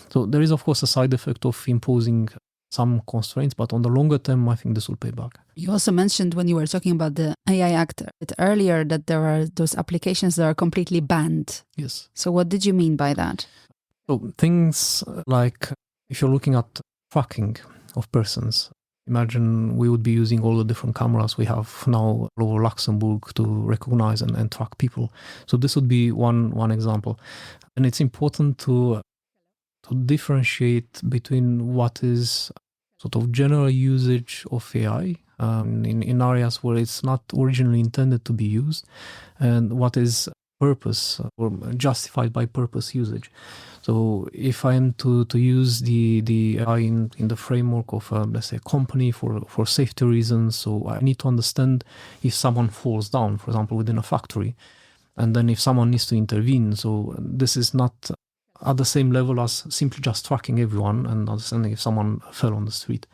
So there is, of course, a side effect of imposing some constraints, but on the longer term, I think this will pay back. You also mentioned when you were talking about the AI Act a bit earlier that there are those applications that are completely banned. Yes. So what did you mean by that? So things like, if you're looking at tracking of persons, imagine we would be using all the different cameras we have now all over Luxembourg to recognize and track people. So this would be one example. And it's important to differentiate between what is sort of general usage of AI in areas where it's not originally intended to be used, and what is purpose or justified by purpose usage. So if I am to use the AI in the framework of, let's say, a company for safety reasons, so I need to understand if someone falls down, for example, within a factory, and then if someone needs to intervene. So this is not at the same level as simply just tracking everyone and understanding if someone fell on the street.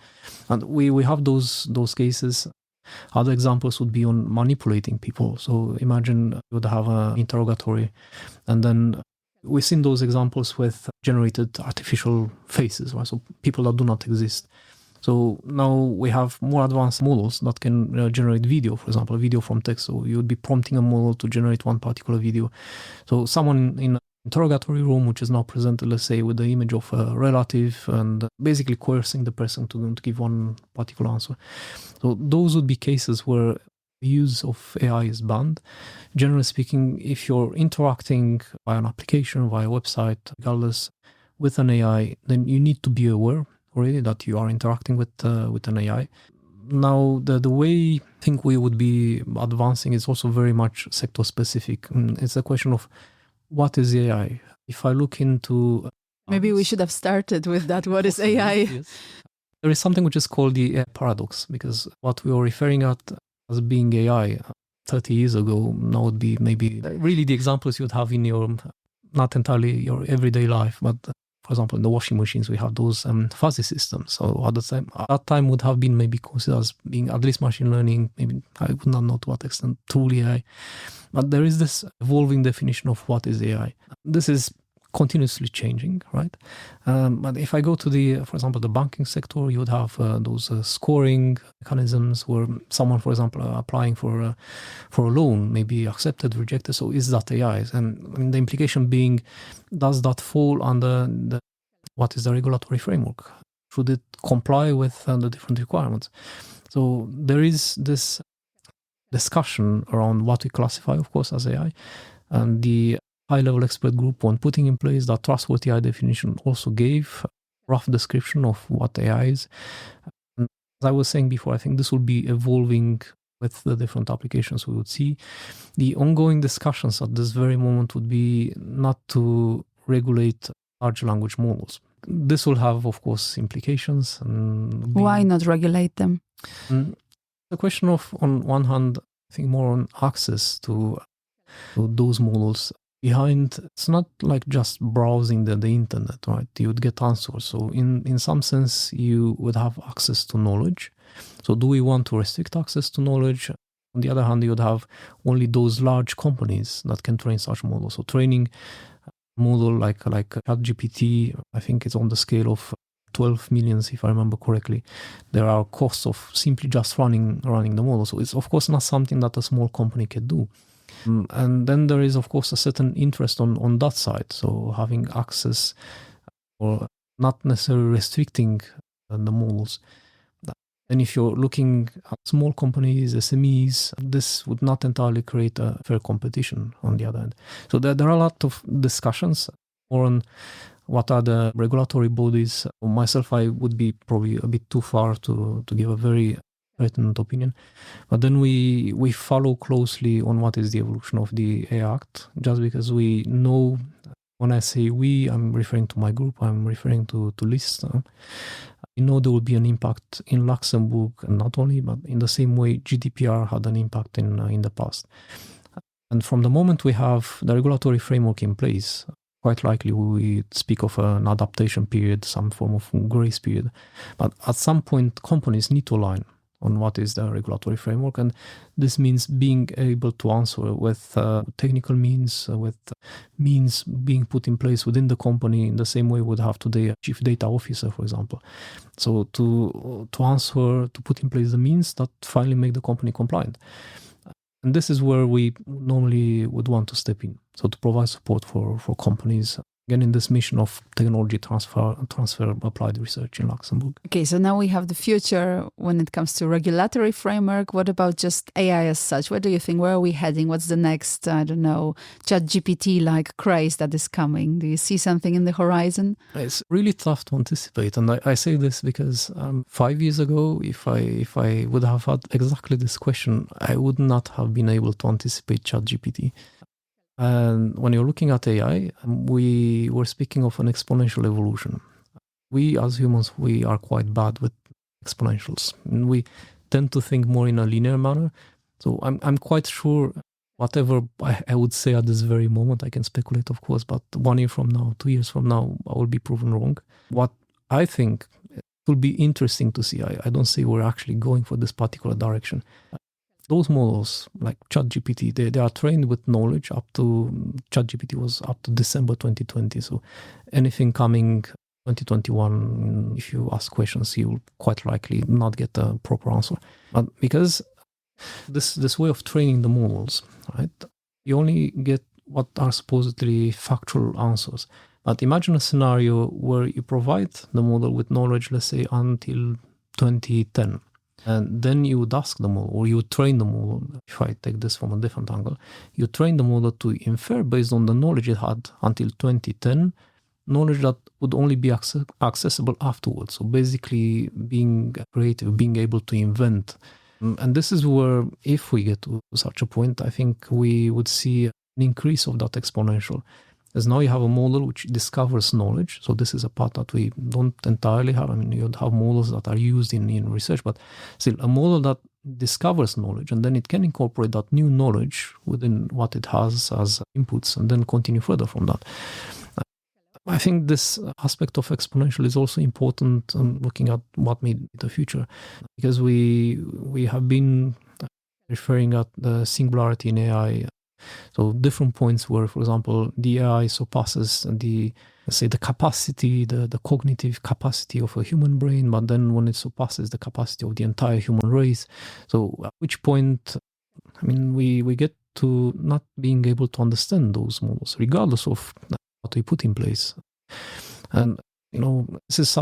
And we have those cases. Other examples would be on manipulating people. So imagine you would have an interrogatory, and then we've seen those examples with generated artificial faces, right? So people that do not exist. So now we have more advanced models that can generate video, for example, video from text. So you would be prompting a model to generate one particular video. So someone in interrogatory room, which is now presented, let's say, with the image of a relative and basically coercing the person to give one particular answer. So those would be cases where the use of AI is banned. Generally speaking, if you're interacting via an application, via a website, regardless, with an AI, then you need to be aware already that you are interacting with an AI. Now, the way I think we would be advancing is also very much sector specific. It's a question of what is AI? If I look into... Maybe we should have started with that. What is AI? Yes. There is something which is called the AI paradox, because what we were referring at as being AI 30 years ago now would be maybe really the examples you would have in your, not entirely your everyday life, but for example, in the washing machines, we have those fuzzy systems. So at that time would have been maybe considered as being at least machine learning. Maybe I would not know to what extent truly AI. But there is this evolving definition of what is AI. This is continuously changing, right? But if I go to for example, the banking sector, you would have those scoring mechanisms where someone, for example, applying for a loan may be accepted, rejected. So is that AI? And the implication being, does that fall under what is the regulatory framework? Should it comply with the different requirements? So there is this discussion around what we classify, of course, as AI, and the high-level expert group, on putting in place that trustworthy AI definition, also gave a rough description of what AI is. And as I was saying before, I think this will be evolving with the different applications we would see. The ongoing discussions at this very moment would be not to regulate large language models. This will have, of course, implications. Why not regulate them? The question of, on one hand, I think more on access to those models. Behind, it's not like just browsing the internet, right? You would get answers. So in some sense, you would have access to knowledge. So do we want to restrict access to knowledge? On the other hand, you would have only those large companies that can train such models. So training a model like ChatGPT, I think it's on the scale of 12 millions, if I remember correctly. There are costs of simply just running the model. So it's, of course, not something that a small company can do. And then there is, of course, a certain interest on that side. So having access or not necessarily restricting the models. And if you're looking at small companies, SMEs, this would not entirely create a fair competition on the other end. So there are a lot of discussions more on what are the regulatory bodies. Myself, I would be probably a bit too far to give a very pertinent opinion. But then we follow closely on what is the evolution of the AI Act, just because we know, when I say we, I'm referring to my group, I'm referring to LIST. We know there will be an impact in Luxembourg, and not only, but in the same way GDPR had an impact in the past. And from the moment we have the regulatory framework in place, quite likely we speak of an adaptation period, some form of grace period. But at some point, companies need to align on what is the regulatory framework, and this means being able to answer with technical means, with means being put in place within the company in the same way we would have today a chief data officer, for example. So to answer, to put in place the means that finally make the company compliant. And this is where we normally would want to step in. So to provide support for companies, again, in this mission of technology transfer applied research in Luxembourg. Okay, so now we have the future when it comes to regulatory framework. What about just AI as such? What do you think? Where are we heading? What's the next, I don't know, ChatGPT-like craze that is coming? Do you see something in the horizon? It's really tough to anticipate. And I say this because 5 years ago, if I would have had exactly this question, I would not have been able to anticipate ChatGPT. And when you're looking at AI, we were speaking of an exponential evolution. We as humans, we are quite bad with exponentials. And we tend to think more in a linear manner. So I'm quite sure whatever I would say at this very moment, I can speculate, of course, but 1 year from now, 2 years from now, I will be proven wrong. What I think will be interesting to see, I don't say we're actually going for this particular direction. Those models, like ChatGPT, they are trained with knowledge up to, ChatGPT was up to December 2020. So anything coming 2021, if you ask questions, you will quite likely not get a proper answer. But because this way of training the models, right, you only get what are supposedly factual answers. But imagine a scenario where you provide the model with knowledge, let's say, until 2010. And then you would ask the model, or you would train the model, if I take this from a different angle, you train the model to infer based on the knowledge it had until 2010, knowledge that would only be accessible afterwards. So basically being creative, being able to invent. And this is where, if we get to such a point, I think we would see an increase of that exponential. As now you have a model which discovers knowledge. So this is a part that we don't entirely have. I mean, you have models that are used in research, but still a model that discovers knowledge, and then it can incorporate that new knowledge within what it has as inputs and then continue further from that. I think this aspect of exponential is also important looking at what may be the future, because we have been referring at the singularity in AI. So different points where, for example, the AI surpasses the capacity, the cognitive capacity of a human brain, but then when it surpasses the capacity of the entire human race. So at which point, I mean, we get to not being able to understand those models, regardless of what we put in place. And, this is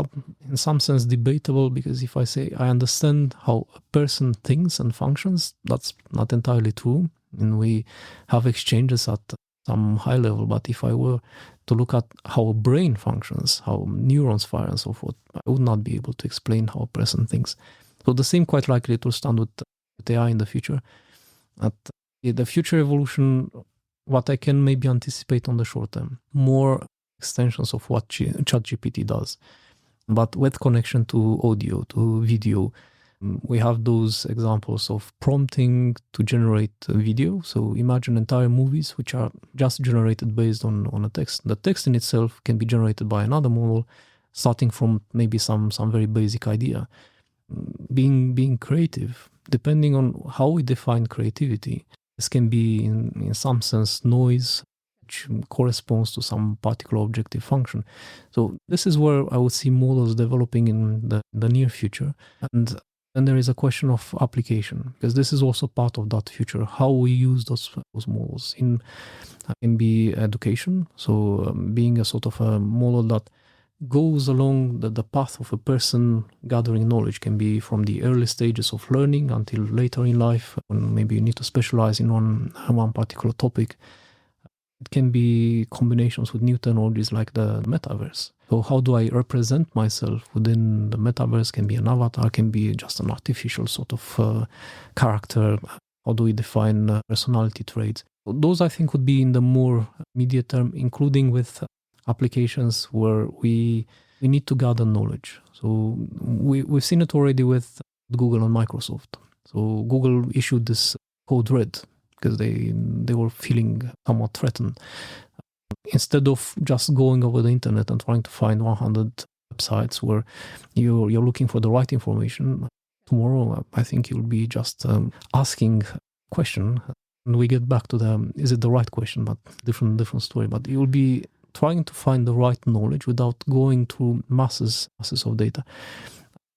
in some sense debatable, because if I say I understand how a person thinks and functions, that's not entirely true. And we have exchanges at some high level, but if I were to look at how a brain functions, how neurons fire and so forth, I would not be able to explain how a person thinks. So the same quite likely to stand with AI in the future. At the future evolution, what I can maybe anticipate on the short term, more extensions of what ChatGPT does, but with connection to audio, to video. We have those examples of prompting to generate a video. So imagine entire movies which are just generated based on a text. The text in itself can be generated by another model, starting from maybe some very basic idea. Being creative, depending on how we define creativity, this can be in some sense noise, which corresponds to some particular objective function. So this is where I would see models developing in the near future. And then there is a question of application, because this is also part of that future, how we use those models in be education. So being a sort of a model that goes along the path of a person gathering knowledge, can be from the early stages of learning until later in life, when maybe you need to specialize in one particular topic. It can be combinations with new technologies like the metaverse. So how do I represent myself within the metaverse? Can be an avatar, can be just an artificial sort of character. How do we define personality traits? Those, I think, would be in the more immediate term, including with applications where we need to gather knowledge. So we've seen it already with Google and Microsoft. So Google issued this code red because they were feeling somewhat threatened. Instead of just going over the internet and trying to find 100 websites where you're looking for the right information, tomorrow I think you'll be just asking a question, and we get back to is it the right question, but different story. But you'll be trying to find the right knowledge without going through masses of data.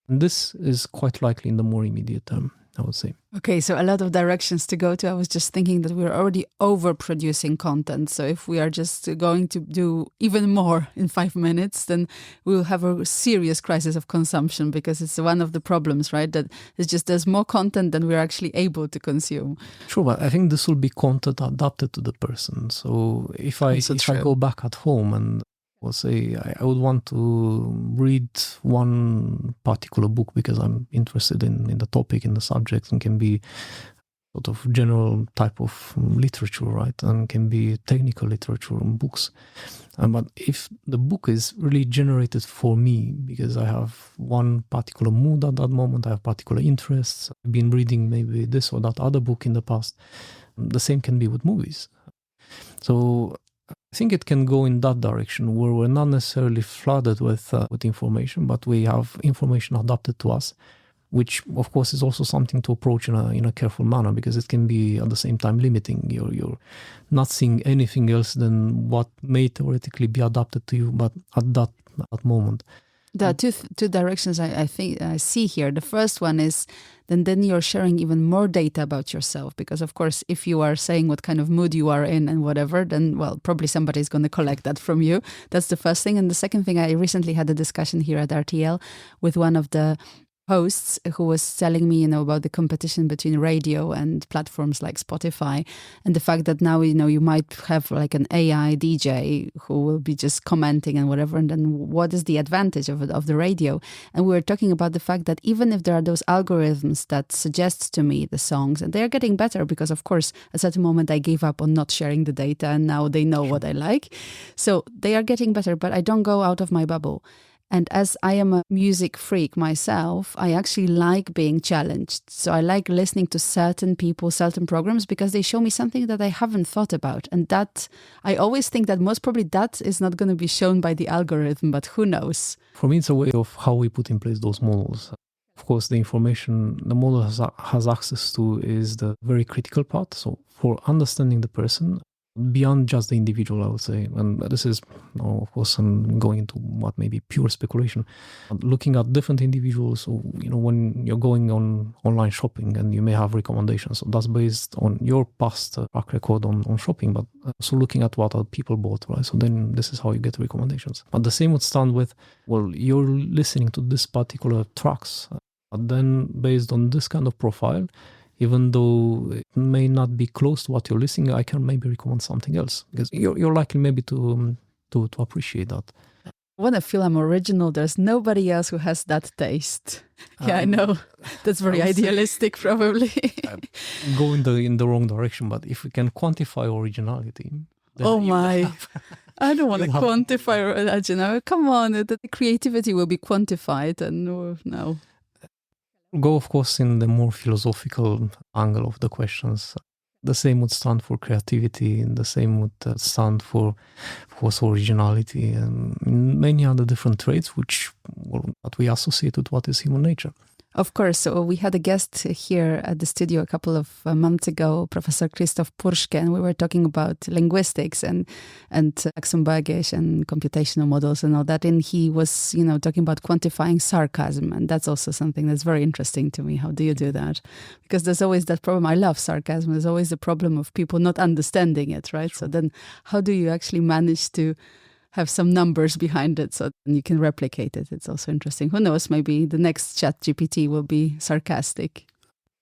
And this is quite likely in the more immediate term, I would say. Okay, so a lot of directions to go to. I was just thinking that we're already overproducing content. So if we are just going to do even more in 5 minutes, then we'll have a serious crisis of consumption, because it's one of the problems, right? That it's just there's more content than we're actually able to consume. Sure, but I think this will be content adapted to the person. So if I go back at home and we'll say I would want to read one particular book because I'm interested in the topic, in the subject, and can be sort of general type of literature, right? And can be technical literature and books. But if the book is really generated for me because I have one particular mood at that moment, I have particular interests, I've been reading maybe this or that other book in the past, the same can be with movies. So I think it can go in that direction where we're not necessarily flooded with information, but we have information adapted to us, which of course is also something to approach in a careful manner, because it can be at the same time limiting. You're not seeing anything else than what may theoretically be adapted to you, but at that moment. There are two directions I think I see here. The first one is then you're sharing even more data about yourself, because of course if you are saying what kind of mood you are in and whatever, then well, probably somebody's going to collect that from you. That's the first thing. And the second thing, I recently had a discussion here at RTL with one of the hosts who was telling me, about the competition between radio and platforms like Spotify, and the fact that now, you might have like an AI DJ who will be just commenting and whatever. And then what is the advantage of the radio? And we were talking about the fact that even if there are those algorithms that suggest to me the songs, and they're getting better because of course at a certain moment I gave up on not sharing the data and now they know what I like. So they are getting better, but I don't go out of my bubble. And as I am a music freak myself, I actually like being challenged. So I like listening to certain people, certain programs, because they show me something that I haven't thought about. And that, I always think that most probably that is not going to be shown by the algorithm, but who knows? For me, it's a way of how we put in place those models. Of course, the information the model has access to is the very critical part. So for understanding the person, beyond just the individual, I would say, and this is, of course, I'm going into what may be pure speculation, looking at different individuals. So, when you're going on online shopping and you may have recommendations, so that's based on your past track record on shopping, but also looking at what other people bought, right? So then this is how you get recommendations. But the same would stand with, well, you're listening to this particular tracks, but then based on this kind of profile, even though it may not be close to what you're listening, I can maybe recommend something else, because you're likely maybe to appreciate that. When I feel I'm original, there's nobody else who has that taste. Yeah, I know. That's very idealistic, probably. Go in the wrong direction, but if we can quantify originality... Oh my... I don't want to quantify originality. Come on, the creativity will be quantified, and no... Go, of course, in the more philosophical angle of the questions. The same would stand for creativity, and the same would stand for, of course, originality, and many other different traits that we associate with what is human nature. Of course. So we had a guest here at the studio a couple of months ago, Professor Christoph Purschke, and we were talking about linguistics and Luxembourgish and computational models and all that. And he was, talking about quantifying sarcasm. And that's also something that's very interesting to me. How do you do that? Because there's always that problem. I love sarcasm. There's always the problem of people not understanding it, right? Sure. So then how do you actually manage to have some numbers behind it so you can replicate it? It's also interesting. Who knows, maybe the next ChatGPT will be sarcastic.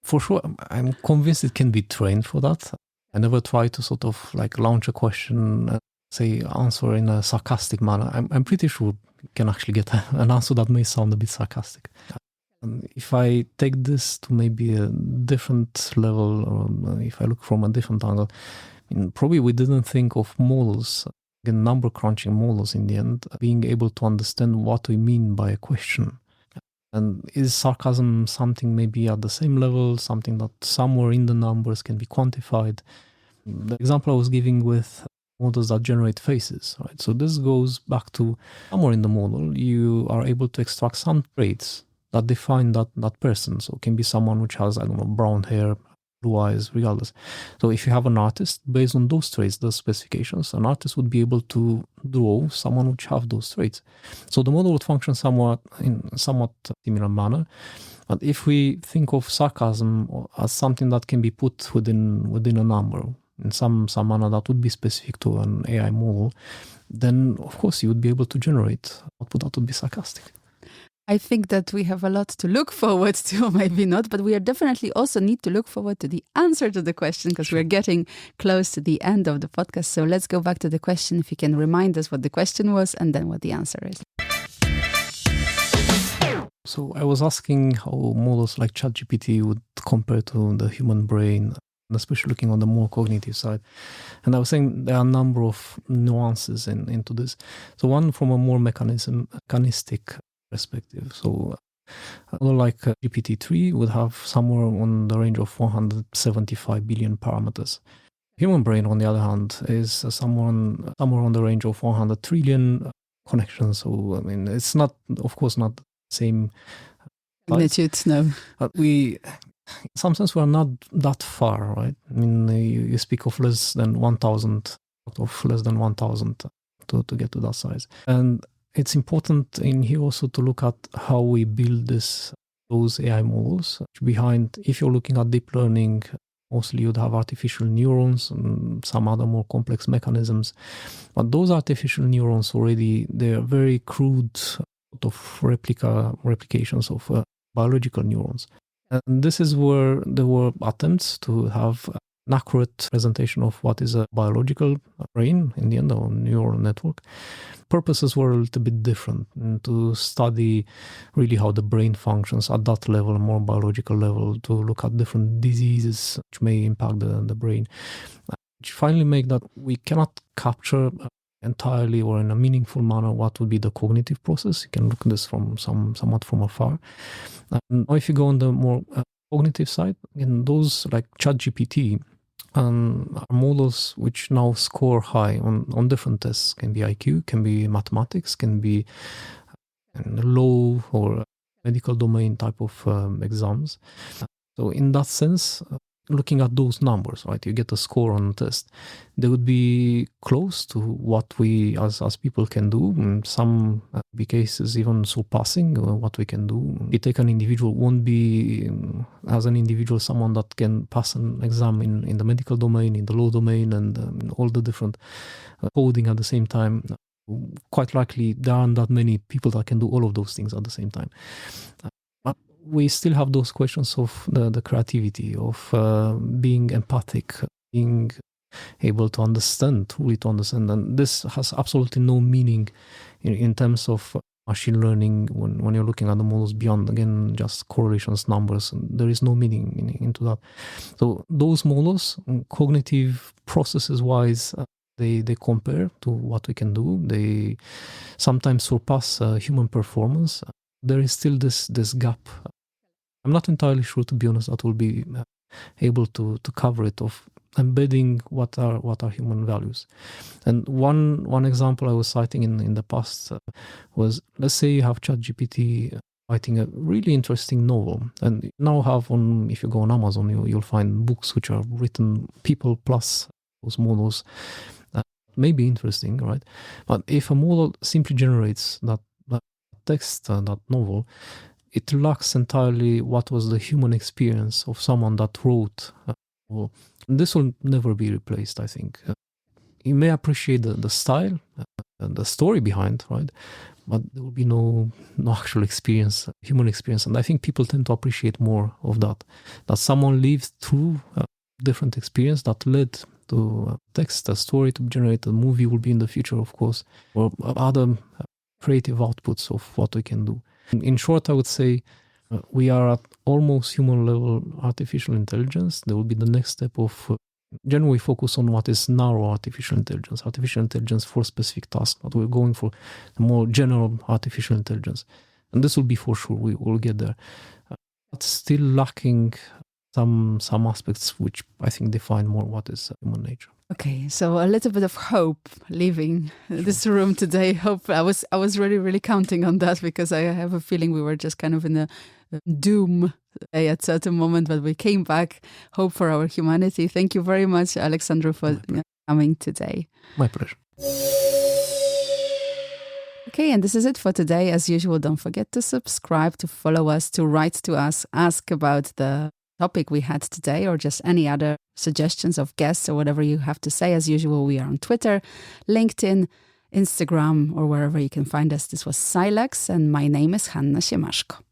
For sure, I'm convinced it can be trained for that. I never try to sort of like launch a question and say answer in a sarcastic manner. I'm pretty sure you can actually get an answer that may sound a bit sarcastic. And if I take this to maybe a different level, or if I look from a different angle, probably we didn't think of models, number crunching models in the end, being able to understand what we mean by a question. And is sarcasm something maybe at the same level, something that somewhere in the numbers can be quantified? The example I was giving with models that generate faces, right? So this goes back to somewhere in the model, you are able to extract some traits that define that person. So it can be someone which has, brown hair, blue eyes, regardless. So if you have an artist, based on those traits, those specifications, an artist would be able to draw someone which have those traits. So the model would function in somewhat similar manner. But if we think of sarcasm as something that can be put within a number, in some manner that would be specific to an AI model, then of course you would be able to generate output that would be sarcastic. I think that we have a lot to look forward to, maybe not, but we are definitely also need to look forward to the answer to the question, because we're getting close to the end of the podcast. So let's go back to the question. If you can remind us what the question was and then what the answer is. So I was asking how models like ChatGPT would compare to the human brain, especially looking on the more cognitive side. And I was saying there are a number of nuances into this. So one from a more mechanistic perspective. So like GPT-3 would have somewhere on the range of 175 billion parameters. Human brain, on the other hand, is somewhere on the range of 100 trillion connections. So, it's not, of course, not the same magnitude, no. But in some sense, we are not that far, right? You speak of less than 1,000 to get to that size. And It's important in here also to look at how we build those AI models. Behind, if you're looking at deep learning, mostly you'd have artificial neurons and some other more complex mechanisms. But those artificial neurons already, they're very crude sort of replications of biological neurons. And this is where there were attempts to have an accurate presentation of what is a biological brain, in the end, or neural network. Purposes were a little bit different, and to study really how the brain functions at that level, a more biological level, to look at different diseases which may impact the brain, which finally make that we cannot capture entirely or in a meaningful manner what would be the cognitive process. You can look at this from somewhat from afar. Now if you go on the more cognitive side, in those like ChatGPT, are models which now score high on different tests. Can be IQ, can be mathematics, can be law or medical domain type of exams. So in that sense, looking at those numbers, right, you get a score on a test, they would be close to what we as people can do. In some cases even surpassing what we can do. You take an individual, won't be as an individual someone that can pass an exam in the medical domain, in the law domain, and all the different coding at the same time. Quite likely there aren't that many people that can do all of those things at the same time. But we still have those questions of the creativity, of being empathic, being able to understand, truly to understand. And this has absolutely no meaning in terms of machine learning when you're looking at the models beyond, again, just correlations, numbers. There is no meaning into that. So those models, cognitive processes-wise, they compare to what we can do. They sometimes surpass human performance. There is still this gap. I'm not entirely sure, to be honest, that we'll be able to cover it, of embedding what are human values. And one example I was citing in the past was, let's say you have ChatGPT writing a really interesting novel, and you now have if you go on Amazon, you'll find books which are written people plus those models. May be interesting, right? But if a model simply generates that text, that novel, it lacks entirely what was the human experience of someone that wrote. This will never be replaced, I think. You may appreciate the style, the story behind, right? But there will be no actual experience, human experience. And I think people tend to appreciate more of that someone lived through a different experience that led to text, a story to be generated. A movie will be in the future, of course, or other creative outputs of what we can do. In short, I would say we are at almost human level artificial intelligence. There will be the next step of generally focus on what is narrow artificial intelligence for specific tasks, but we're going for a more general artificial intelligence. And this will be for sure, we will get there. But still lacking some aspects which I think define more what is human nature. Okay, so a little bit of hope leaving this room today. Hope I was really counting on that, because I have a feeling we were just kind of in a doom at certain moment, but we came back. Hope for our humanity. Thank you very much, Alexandru, for coming today. My pleasure. Okay, and this is it for today. As usual, don't forget to subscribe, to follow us, to write to us, ask about the topic we had today, or just any other suggestions of guests or whatever you have to say. As usual, we are on Twitter, LinkedIn, Instagram, or wherever you can find us. This was Silex, and my name is Hanna Siemaszko.